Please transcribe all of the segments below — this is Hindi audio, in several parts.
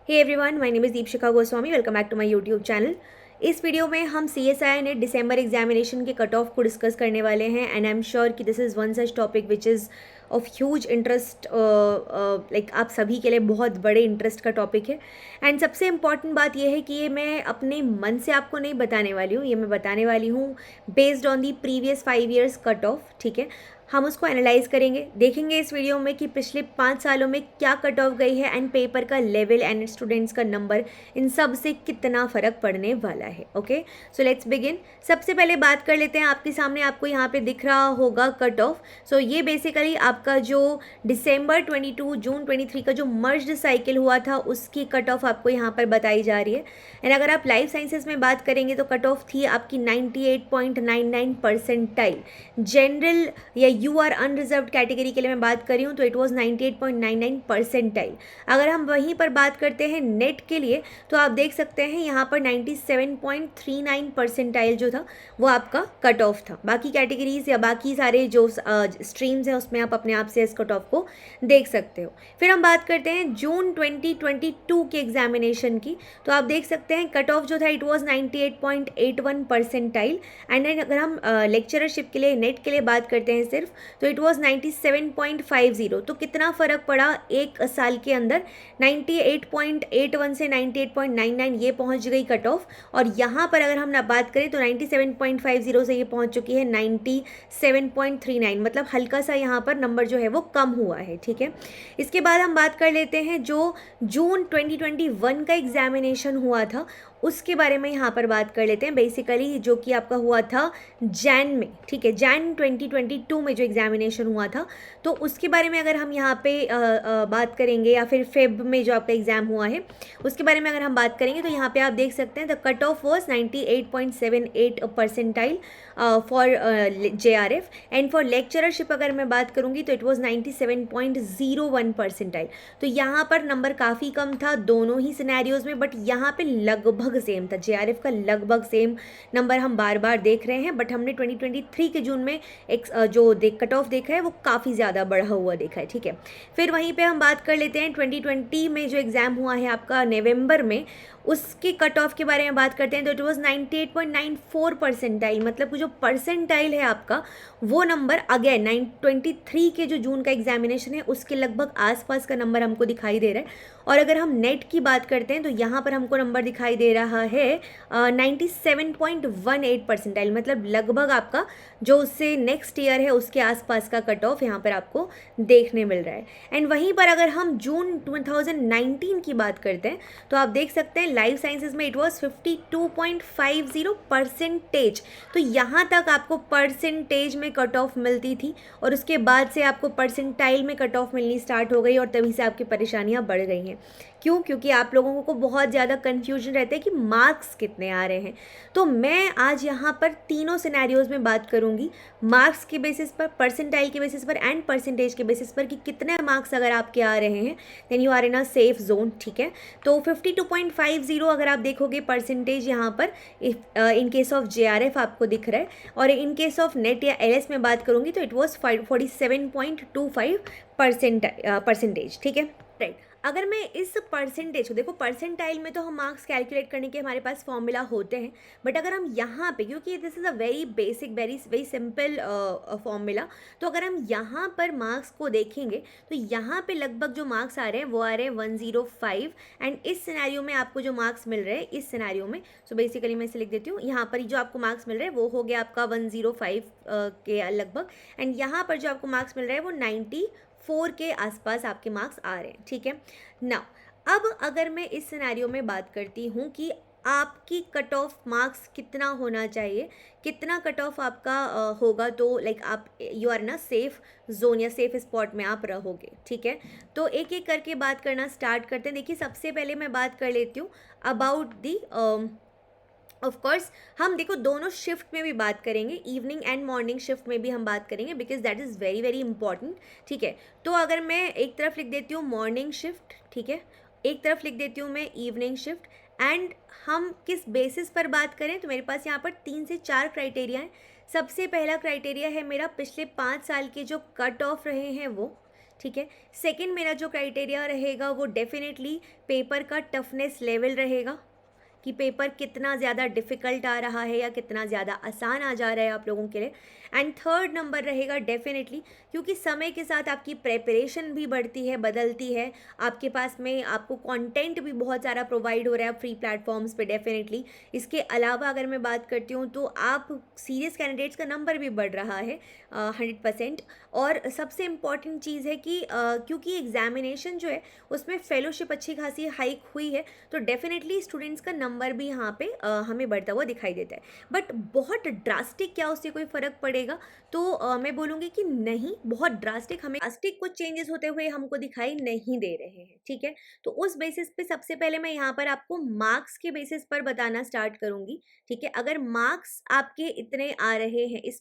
Hey everyone, my name is Deepshikha Goswami. Welcome back to my YouTube channel. इस वीडियो में हम CSI नेट दिसंबर एग्जामिनेशन के कट ऑफ को डिस्कस करने वाले हैं एंड आई एम श्योर कि this is one such topic which is of huge interest, like आप सभी के लिए बहुत बड़े इंटरेस्ट का टॉपिक है। एंड सबसे इम्पॉर्टेंट बात यह है कि ये मैं अपने मन से आपको नहीं बताने वाली हूँ, ये मैं बताने वाली हूँ based on the previous 5 years cut off. ठीक है, हम उसको एनालाइज करेंगे, देखेंगे इस वीडियो में कि पिछले 5 सालों में क्या कट ऑफ गई है एंड पेपर का लेवल एंड स्टूडेंट्स का नंबर, इन सब से कितना फ़र्क पड़ने वाला है। Okay, so let's begin. सबसे पहले बात कर लेते हैं, आपके सामने आपको यहाँ पे दिख रहा होगा कट ऑफ। सो ये बेसिकली आपका जो दिसंबर 22 जून 23 का जो मर्ज्ड साइकिल हुआ था उसकी कट ऑफ आपको यहाँ पर बताई जा रही है। एंड अगर आप लाइफ साइंसेज में बात करेंगे तो कट ऑफ थी आपकी 98.99 परसेंटाइल। जनरल या यू आर अनरिजर्व्ड कैटेगरी के लिए मैं बात कर रही हूँ तो इट वाज 98.99 परसेंटाइल। अगर हम वहीं पर बात करते हैं नेट के लिए तो आप देख सकते हैं यहाँ पर 97.39 परसेंटाइल जो था वो आपका कट ऑफ था। बाकी कैटेगरीज या बाकी सारे जो स्ट्रीम्स हैं उसमें आप अपने आप से इस कट ऑफ को देख सकते हो। फिर हम बात करते हैं जून 2022 के एग्जामिनेशन की, तो आप देख सकते हैं कट ऑफ जो था it was 98.81 percentile. And then अगर हम लेक्चरशिप के लिए नेट के लिए बात करते हैं सिर्फ, तो इट वाज 97.50। तो कितना फ़र्क पड़ा एक साल के अंदर, 98.81 से 98.99 ये पहुंच गई कट ऑफ। और यहाँ पर अगर हम ना बात करें तो 97.50 से ये पहुंच चुकी है 97.39, मतलब हल्का सा यहाँ पर नंबर जो है वो कम हुआ है। ठीक है, इसके बाद हम बात कर लेते हैं जो जून 2021 का एग्जामिनेशन हुआ था उसके बारे में यहाँ पर बात कर लेते हैं। बेसिकली जो कि आपका हुआ था जैन में, ठीक है, जैन 2022 में जो एग्जामिनेशन हुआ था, तो उसके बारे में अगर हम यहाँ पे बात करेंगे, या फिर फेब में जो आपका एग्ज़ाम हुआ है उसके बारे में अगर हम बात करेंगे तो यहाँ पे आप देख सकते हैं the cut off was 98.78 percentile for JRF। And for lectureship अगर मैं बात करूँगी तो इट वॉज 97.01 परसेंटाइल। तो यहाँ पर नंबर काफ़ी कम था दोनों ही सिनेरियोज़ में, बट यहाँ पे लगभग सेम था। JRF का लगभग सेम नंबर हम बार बार देख रहे हैं, बट हमने 2023 के जून में एक जो कट ऑफ देखा है वो काफ़ी ज़्यादा बढ़ा हुआ देखा है। ठीक है, फिर वहीं पे हम बात कर लेते हैं 2020 में जो एग्ज़ाम हुआ है आपका नवंबर में, उसके कट ऑफ के बारे में बात करते हैं तो इट वॉज 98.94 परसेंटाइल। मतलब जो परसेंटाइल है आपका वो नंबर अगेन 923 के जो जून का एग्जामिनेशन है उसके लगभग आसपास का नंबर हमको दिखाई दे रहा है। और अगर हम नेट की बात करते हैं तो यहाँ पर हमको नंबर दिखाई दे रहा है 97.18 परसेंटाइल। मतलब लगभग आपका जो उससे नेक्स्ट ईयर है उसके आसपास का कट ऑफ यहाँ पर आपको देखने मिल रहा है। एंड वहीं पर अगर हम जून 2019 की बात करते हैं तो आप देख सकते हैं लाइफ साइंसेज में इट वाज 52.50 परसेंटेज। तो यहाँ तक आपको परसेंटेज में कट ऑफ मिलती थी और उसके बाद से आपको परसेंटाइल में कट ऑफ मिलनी स्टार्ट हो गई और तभी से आपकी परेशानियाँ बढ़ गई हैं। क्यों? क्योंकि आप लोगों को बहुत ज़्यादा कन्फ्यूजन रहता है कि मार्क्स कितने आ रहे हैं। तो मैं आज यहाँ पर तीनों सिनेरियोज़ में बात करूँगी, मार्क्स के बेसिस पर, परसेंटाइल के बेसिस पर एंड परसेंटेज के बेसिस पर, कि कितने मार्क्स अगर आपके आ रहे हैं then you are in a safe zone. ठीक है, तो 52.50 अगर आप देखोगे परसेंटेज यहाँ पर इन केस ऑफ JRF आपको दिख रहा है, और इन केस ऑफ नेट या LS में बात करूँगी तो इट वॉज 47.25 परसेंटेज। ठीक है, राइट। अगर मैं इस परसेंटेज को देखो, परसेंटाइल में तो हम मार्क्स कैलकुलेट करने के हमारे पास फॉर्मूला होते हैं, बट अगर हम यहाँ पे, क्योंकि this is a very basic very simple formula, तो अगर हम यहाँ पर मार्क्स को देखेंगे तो यहाँ पे लगभग जो मार्क्स आ रहे हैं वो आ रहे हैं 105। एंड इस सिनेरियो में आपको जो मार्क्स मिल रहे हैं इस सिनेरियो में, सो बेसिकली मैं इसे लिख देती हूँ, यहाँ पर जो आपको मार्क्स मिल रहे हैं वो हो गया आपका 105 के लगभग। एंड यहाँ पर जो आपको मार्क्स मिल रहे हैं वो 94 के आसपास आपके मार्क्स आ रहे हैं। ठीक है, नाउ अब अगर मैं इस सिनेरियो में बात करती हूँ कि आपकी कट ऑफ मार्क्स कितना होना चाहिए, कितना कट ऑफ आपका होगा, तो लाइक आप यू आर ना सेफ जोन या सेफ स्पॉट में आप रहोगे। ठीक है, तो एक एक करके बात करना स्टार्ट करते हैं। देखिए, सबसे पहले मैं बात कर लेती हूँ अबाउट दी, ऑफ कोर्स हम देखो दोनों शिफ्ट में भी बात करेंगे, इवनिंग एंड मॉर्निंग शिफ्ट में भी हम बात करेंगे, because that is very very important. ठीक है, तो अगर मैं एक तरफ लिख देती हूँ मॉर्निंग शिफ्ट, ठीक है, एक तरफ लिख देती हूँ मैं इवनिंग शिफ्ट, एंड हम किस बेसिस पर बात करें तो मेरे पास यहाँ पर 3 से 4 क्राइटेरिया हैं। सबसे पहला क्राइटेरिया है मेरा पिछले 5 साल के जो कट ऑफ रहे हैं वो, ठीक है। सेकंड मेरा जो क्राइटेरिया रहेगा वो डेफिनेटली पेपर का टफनेस लेवल रहेगा, कि पेपर कितना ज़्यादा डिफ़िकल्ट आ रहा है या कितना ज़्यादा आसान आ जा रहा है आप लोगों के लिए। एंड थर्ड नंबर रहेगा डेफिनेटली, क्योंकि समय के साथ आपकी प्रेपरेशन भी बढ़ती है, बदलती है, आपके पास में आपको कंटेंट भी बहुत सारा प्रोवाइड हो रहा है फ्री प्लेटफॉर्म्स पे डेफिनेटली। इसके अलावा अगर मैं बात करती हूँ तो आप सीरियस कैंडिडेट्स का नंबर भी बढ़ रहा है 100%। और सबसे इम्पॉर्टेंट चीज़ है कि क्योंकि एग्जामिनेशन जो है उसमें फेलोशिप अच्छी खासी हाइक हुई है, तो डेफिनेटली स्टूडेंट्स का नंबर भी यहाँ पे हमें बढ़ता हुआ दिखाई देता है। बट बहुत ड्रास्टिक क्या उससे कोई फ़र्क पड़ेगा, तो मैं बोलूँगी कि नहीं, बहुत ड्रास्टिक हमें ड्रास्टिक कुछ चेंजेस होते हुए हमको दिखाई नहीं दे रहे हैं, ठीक है। तो उस बेसिस पे सबसे पहले मैं यहाँ पर आपको मार्क्स के बेसिस पर बताना स्टार्ट करूँगी, ठीक है। अगर मार्क्स आपके इतने आ रहे हैं, इस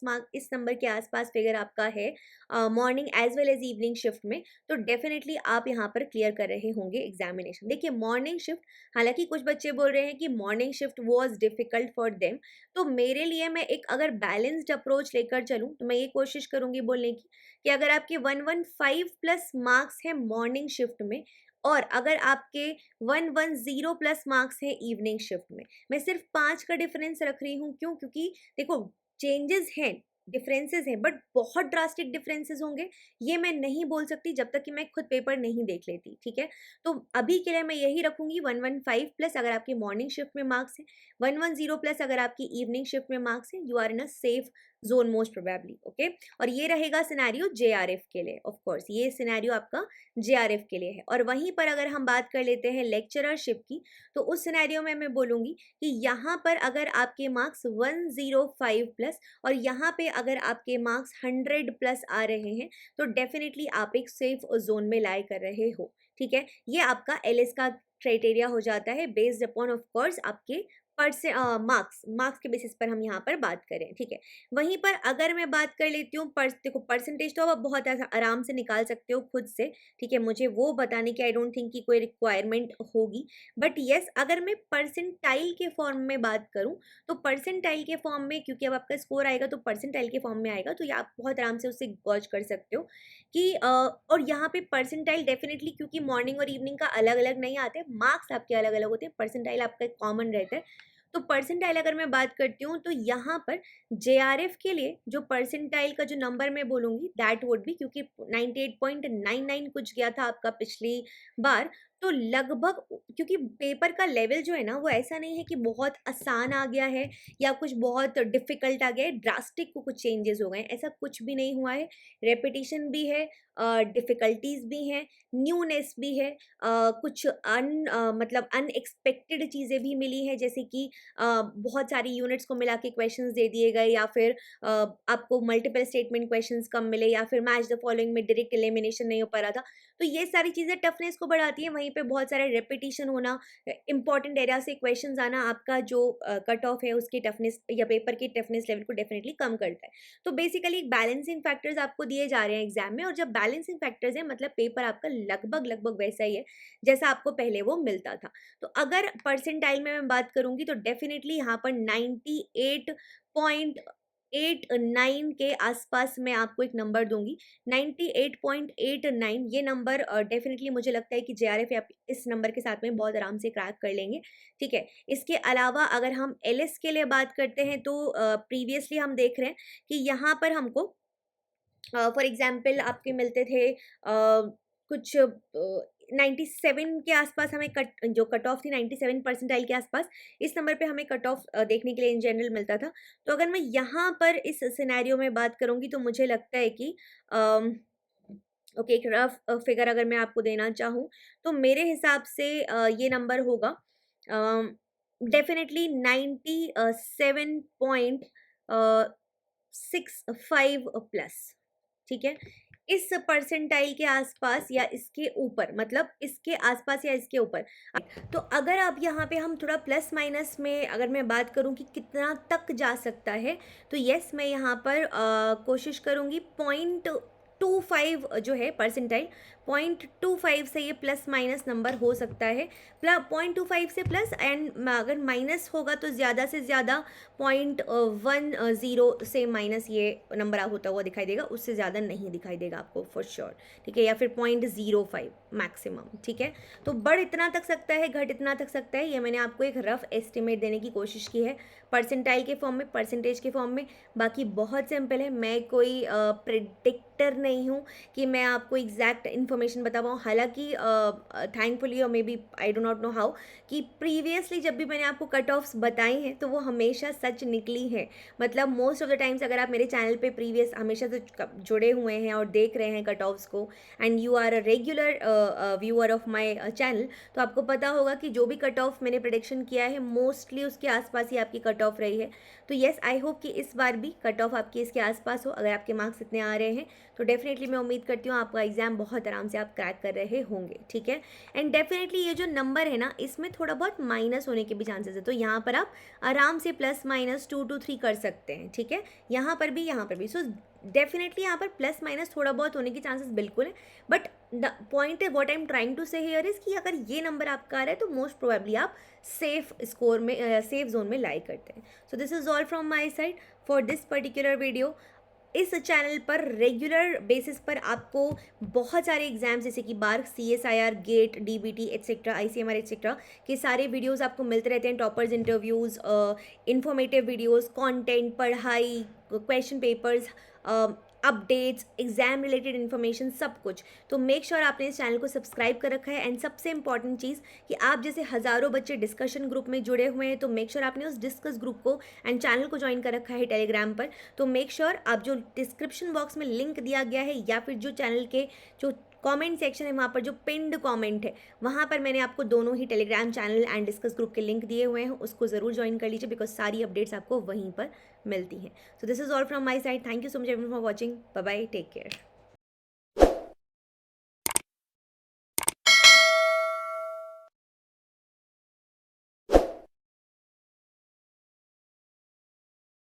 नंबर के आसपास फिगर आपका है morning as well as evening shift में, तो डेफिनेटली आप यहाँ पर क्लियर कर रहे होंगे एग्जामिनेशन। देखिए मॉर्निंग शिफ्ट, हालांकि कुछ बच्चे बोल रहे हैं कि morning shift was difficult for them, तो मेरे लिए मैं एक अगर बैलेंस्ड अप्रोच लेकर चलूँ तो मैं ये कोशिश करूँगी बोलने की कि अगर आपके 115 प्लस मार्क्स है मॉर्निंग शिफ्ट में और अगर आपके 110 प्लस मार्क्स है इवनिंग शिफ्ट में, मैं सिर्फ 5 का डिफरेंस रख रही हूँ। क्यों? क्योंकि देखो चेंजेस हैं, डिफरेंसेस हैं, बट बहुत ड्रास्टिक डिफरेंसेस होंगे ये मैं नहीं बोल सकती जब तक कि मैं खुद पेपर नहीं देख लेती, ठीक है। तो अभी के लिए मैं यही रखूंगी 115 प्लस अगर आपकी मॉर्निंग शिफ्ट में मार्क्स है, 110 प्लस अगर आपकी इवनिंग शिफ्ट में मार्क्स है, you are in a safe zone most probably, okay. और ये रहेगा सिनेरियो जेआरएफ के लिए, ऑफ कोर्स ये सिनेरियो आपका जेआरएफ के लिए है। और वहीं पर अगर हम बात कर लेते हैं लेक्चररशिप की, तो उस सिनेरियो में मैं बोलूँगी कि यहाँ पर अगर आपके मार्क्स 105 प्लस और यहाँ पे अगर आपके मार्क्स 100 प्लस आ रहे हैं, तो डेफिनेटली आप एक सेफ जोन में लाई कर रहे हो, ठीक है। ये आपका एलएस का क्राइटेरिया हो जाता है बेस्ड अपॉन ऑफ कोर्स आपके मार्क्स के बेसिस पर हम यहाँ पर बात करें, ठीक है। वहीं पर अगर मैं बात कर लेती हूँ देखो परसेंटेज तो आप बहुत आराम से निकाल सकते हो खुद से, ठीक है। मुझे वो बताने की आई डोंट थिंक कि कोई रिक्वायरमेंट होगी। बट येस, अगर मैं परसेंटाइल के फॉर्म में बात करूँ तो परसेंटाइल के फॉर्म में, क्योंकि अब आपका स्कोर आएगा तो परसेंटाइल के फॉर्म में आएगा, तो ये आप बहुत आराम से उससे गॉज कर सकते हो कि और यहाँ पे परसेंटाइल डेफिनेटली, क्योंकि मॉर्निंग और इवनिंग का अलग अलग नहीं आते, मार्क्स आपके अलग अलग होते हैं, परसेंटाइल आपका कॉमन रहता है। तो परसेंटाइल अगर मैं बात करती हूँ तो यहाँ पर जेआरएफ के लिए जो परसेंटाइल का जो नंबर मैं बोलूँगी दैट वुड भी, क्योंकि 98.99 कुछ गया था आपका पिछली बार, तो लगभग, क्योंकि पेपर का लेवल जो है ना वो ऐसा नहीं है कि बहुत आसान आ गया है या कुछ बहुत डिफिकल्ट आ गया है, ड्रास्टिक को कुछ चेंजेस हो गए हैं, ऐसा कुछ भी नहीं हुआ है। रेपिटेशन भी है, डिफ़िकल्टीज़ भी हैं, न्यूनेस भी है, कुछ मतलब अनएक्सपेक्टेड चीज़ें भी मिली हैं, जैसे कि बहुत सारी यूनिट्स को मिला के क्वेश्चंस दे दिए गए, या फिर आपको मल्टीपल स्टेटमेंट क्वेश्चंस कम मिले, या फिर मैच द फॉलोइंग में डायरेक्ट एलिमिनेशन नहीं हो पा रहा था। तो ये सारी चीज़ें टफनेस को बढ़ाती हैं। वहीं पे बहुत सारे रेपिटेशन होना, इंपॉर्टेंट एरिया से क्वेश्चंस आना आपका जो कट ऑफ है उसकी टफनेस या पेपर की टफनेस लेवल को डेफिनेटली कम करता है। तो बेसिकली बैलेंसिंग फैक्टर्स आपको दिए जा रहे हैं एग्जाम में, और जब बैलेंसिंग फैक्टर्स है मतलब पेपर आपका लगभग लगभग वैसा ही है जैसा आपको पहले वो मिलता था। तो अगर परसेंटाइल में मैं बात करूंगी तो डेफिनेटली यहाँ पर 98.89 के आसपास मैं आपको एक नंबर दूंगी। 98.89 ये नंबर डेफिनेटली मुझे लगता है कि जेआरएफ आप इस नंबर के साथ में बहुत आराम से क्रैक कर लेंगे, ठीक है। इसके अलावा अगर हम एलएस के लिए बात करते हैं तो प्रीवियसली हम देख रहे हैं कि यहाँ पर हमको फॉर एग्जाम्पल आपके मिलते थे कुछ 97 के आसपास हमें जो कट ऑफ थी 97 परसेंटाइल के आसपास, इस नंबर पे हमें कट ऑफ देखने के लिए इन जनरल मिलता था। तो अगर मैं यहाँ पर इस सिनेरियो में बात करूँगी तो मुझे लगता है कि ओके, एक रफ फिगर अगर मैं आपको देना चाहूँ तो मेरे हिसाब से ये नंबर होगा डेफिनेटली 97.65 प्लस, ठीक है। इस परसेंटाइल के आसपास या इसके ऊपर, मतलब इसके आसपास या इसके ऊपर। तो अगर आप यहाँ पे हम थोड़ा प्लस माइनस में अगर मैं बात करूँ कि कितना तक जा सकता है, तो यस मैं यहाँ पर कोशिश करूँगी 0.25 जो है परसेंटाइल 0.25 से ये प्लस माइनस नंबर हो सकता है, 0.25 से प्लस, एंड अगर माइनस होगा तो ज़्यादा से ज़्यादा 0.10 से माइनस ये नंबर होता हुआ दिखाई देगा, उससे ज़्यादा नहीं दिखाई देगा आपको फॉर श्योर, ठीक है, या फिर 0.05 मैक्सिमम, ठीक है। तो बढ़ इतना तक सकता है, घट इतना तक सकता है, ये मैंने आपको एक रफ एस्टिमेट देने की कोशिश की है परसेंटाइल के फॉर्म में, परसेंटेज के फॉर्म में। बाकी बहुत सिंपल है, मैं कोई प्रिडिक्टर नहीं हूँ कि मैं आपको एग्जैक्ट इन्फॉर्मेशन बता पाऊँ। हालांकि थैंकफुली और maybe I do not know how कि प्रीवियसली जब भी मैंने आपको कट ऑफ्स बताई हैं तो वो हमेशा सच निकली है। मतलब मोस्ट ऑफ द टाइम्स अगर आप मेरे चैनल पे प्रीवियस हमेशा से जुड़े हुए हैं और देख रहे हैं कट ऑफ्स को, and you are a regular viewer of my channel, तो आपको पता होगा कि जो भी कट ऑफ मैंने प्रेडिक्शन किया है मोस्टली उसके आसपास ही आपकी कट ऑफ रही है। तो येस, आई होप कि इस बार भी कट ऑफ आपकी इसके आसपास हो। अगर आपके मार्क्स इतने आ रहे हैं तो डेफिनेटली मैं उम्मीद करती हूँ आपका एग्जाम बहुत आराम से आप क्रैक कर रहे होंगे, ठीक है। एंड डेफिनेटली ये जो नंबर है ना, इसमें थोड़ा बहुत माइनस होने के भी चांसेस है, तो यहाँ पर आप आराम से +- 2 to 3 कर सकते हैं, ठीक है, यहाँ पर भी। सो डेफिनेटली यहाँ पर प्लस माइनस थोड़ा बहुत होने की चांसेस बिल्कुल है, बट द पॉइंट है what I am trying to say here is कि अगर ये नंबर आपका आ रहा है तो मोस्ट प्रोबेबली आप सेफ स्कोर में, सेफ जोन में लाई करते हैं। So this is all from my side for this particular video. इस चैनल पर रेगुलर बेसिस पर आपको बहुत सारे एग्जाम्स जैसे कि BARC, CSIR, GATE, DBT et cetera, ICMR et cetera के सारे वीडियोस आपको मिलते रहते हैं, toppers interviews, informative videos, content, पढ़ाई, question papers, updates, exam related information, सब कुछ। तो मेक श्योर आपने इस चैनल को सब्सक्राइब कर रखा है। एंड सबसे इंपॉर्टेंट चीज़ कि आप जैसे हज़ारों बच्चे डिस्कशन ग्रुप में जुड़े हुए हैं, तो मेक श्योर आपने उस डिस्कस ग्रुप को एंड चैनल को ज्वाइन कर रखा है टेलीग्राम पर। तो मेक श्योर आप जो डिस्क्रिप्शन बॉक्स में लिंक दिया गया है या फिर जो चैनल के जो कमेंट सेक्शन है वहाँ पर जो पिंड कमेंट है वहाँ पर मैंने आपको दोनों ही Telegram channel and discuss group के लिंक दिए हुए हैं, उसको ज़रूर ज्वाइन कर लीजिए बिकॉज सारी अपडेट्स आपको वहीं पर मिलती हैं। So this is all from my side. Thank you so much everyone for watching. Bye bye, take care.